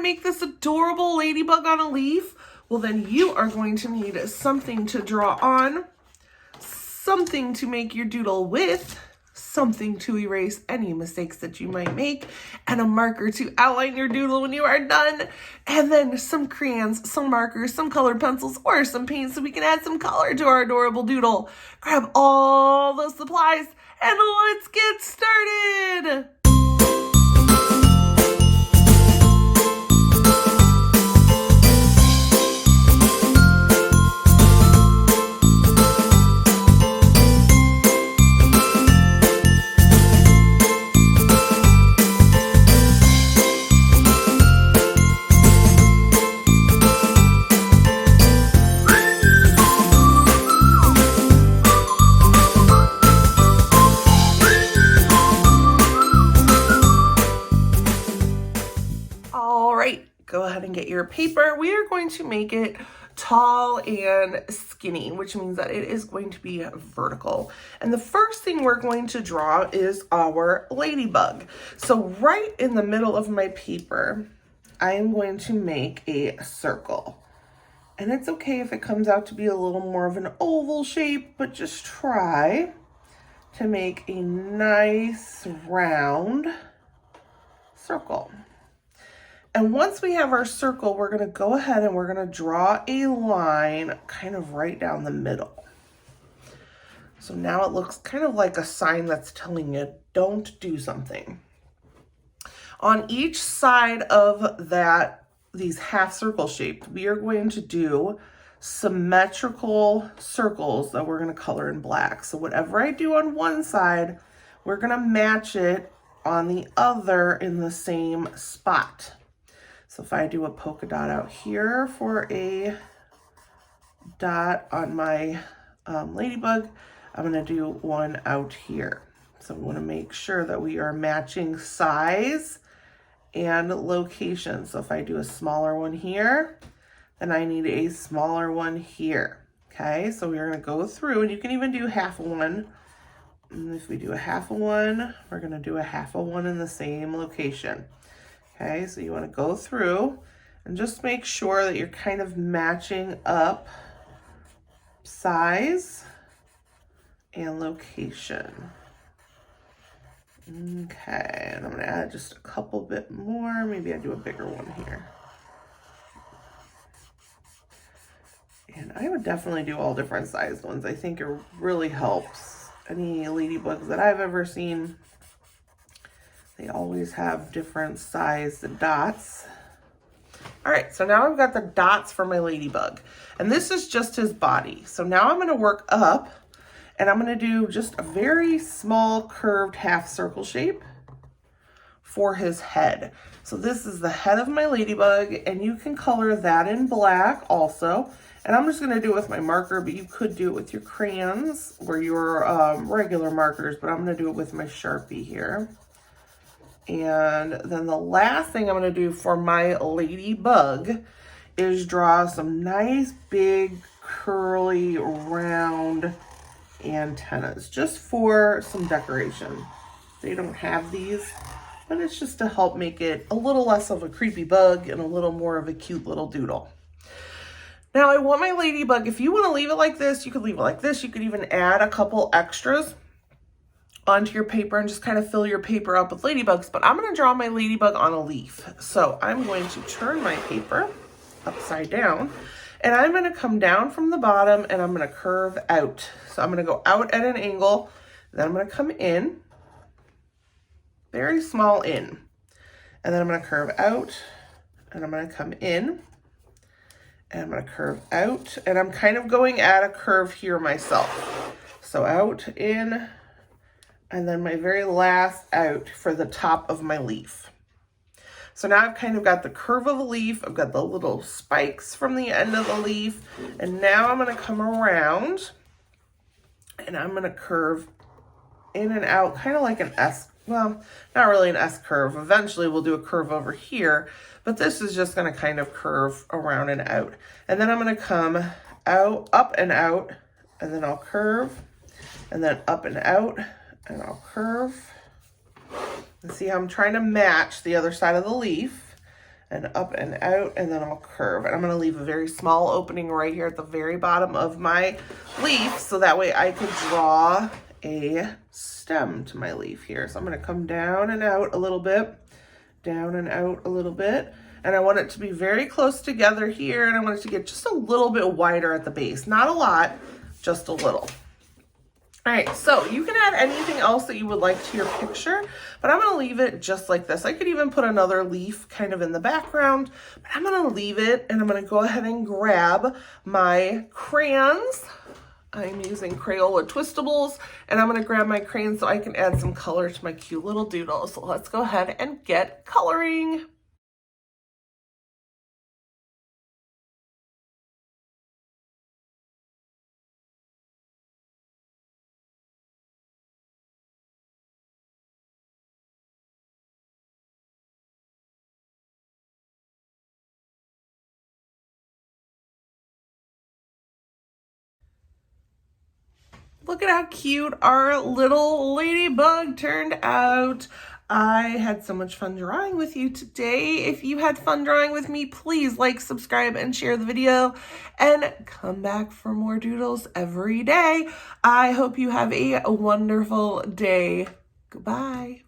make this adorable ladybug on a leaf? Well, then you are going to need something to draw on, something to make your doodle with, something to erase any mistakes that you might make, and a marker to outline your doodle when you are done, and then some crayons, some markers, some colored pencils, or some paint so we can add some color to our adorable doodle. Grab all those supplies and let's get started. Go ahead and get your paper. We are going to make it tall and skinny, which means that it is going to be vertical. And the first thing we're going to draw is our ladybug. So right in the middle of my paper, I am going to make a circle. And it's okay if it comes out to be a little more of an oval shape, but just try to make a nice round circle. And once we have our circle, we're going to go ahead and we're going to draw a line kind of right down the middle. So now it looks kind of like a sign that's telling you, don't do something. On each side of these half circle shaped, we are going to do symmetrical circles that we're going to color in black. So whatever I do on one side, we're going to match it on the other in the same spot. So if I do a polka dot out here for a dot on my ladybug, I'm going to do one out here. So we want to make sure that we are matching size and location. So if I do a smaller one here, then I need a smaller one here. Okay, so we're going to go through, and you can even do half a one. And if we do a half a one, we're going to do a half a one in the same location. Okay, so you want to go through and just make sure that you're kind of matching up size and location. Okay, and I'm going to add just a couple bit more. Maybe I do a bigger one here. And I would definitely do all different sized ones. I think it really helps. Any ladybugs that I've ever seen, they always have different sized dots. All right, so now I've got the dots for my ladybug, and this is just his body. So now I'm gonna work up, and I'm gonna do just a very small curved half circle shape for his head. So this is the head of my ladybug, and you can color that in black also. And I'm just gonna do it with my marker, but you could do it with your crayons or your regular markers, but I'm gonna do it with my Sharpie here. And then the last thing I'm going to do for my ladybug is draw some nice big curly round antennas just for some decoration. They don't have these, but it's just to help make it a little less of a creepy bug and a little more of a cute little doodle. Now I want my ladybug, if you want to leave it like this, you could leave it like this. You could even add a couple extras onto your paper and just kind of fill your paper up with ladybugs, but I'm going to draw my ladybug on a leaf. So I'm going to turn my paper upside down, and I'm going to come down from the bottom and I'm going to curve out. So I'm going to go out at an angle, then I'm going to come in, very small in, and then I'm going to curve out, and I'm going to come in, and I'm going to curve out, and I'm kind of going at a curve here myself. So out, in, and then my very last out for the top of my leaf. So now I've kind of got the curve of a leaf, I've got the little spikes from the end of the leaf, and now I'm gonna come around and I'm gonna curve in and out, kind of like an S, well, not really an S curve. Eventually we'll do a curve over here, but this is just gonna kind of curve around and out. And then I'm gonna come out, up and out, and then I'll curve, and then up and out, and I'll curve. And see how I'm trying to match the other side of the leaf. and up and out, and then I'll curve. And I'm gonna leave a very small opening right here at the very bottom of my leaf, so that way I could draw a stem to my leaf here. So I'm gonna come down and out a little bit, down and out a little bit, and I want it to be very close together here, and I want it to get just a little bit wider at the base. Not a lot, just a little. All right, so you can add anything else that you would like to your picture, but I'm gonna leave it just like this. I could even put another leaf kind of in the background, but I'm gonna leave it, and I'm gonna go ahead and grab my crayons. I'm using Crayola Twistables, and I'm gonna grab my crayons so I can add some color to my cute little doodle. So let's go ahead and get coloring. Look at how cute our little ladybug turned out. I had so much fun drawing with you today. If you had fun drawing with me, please like, subscribe, and share the video, and come back for more doodles every day. I hope you have a wonderful day. Goodbye.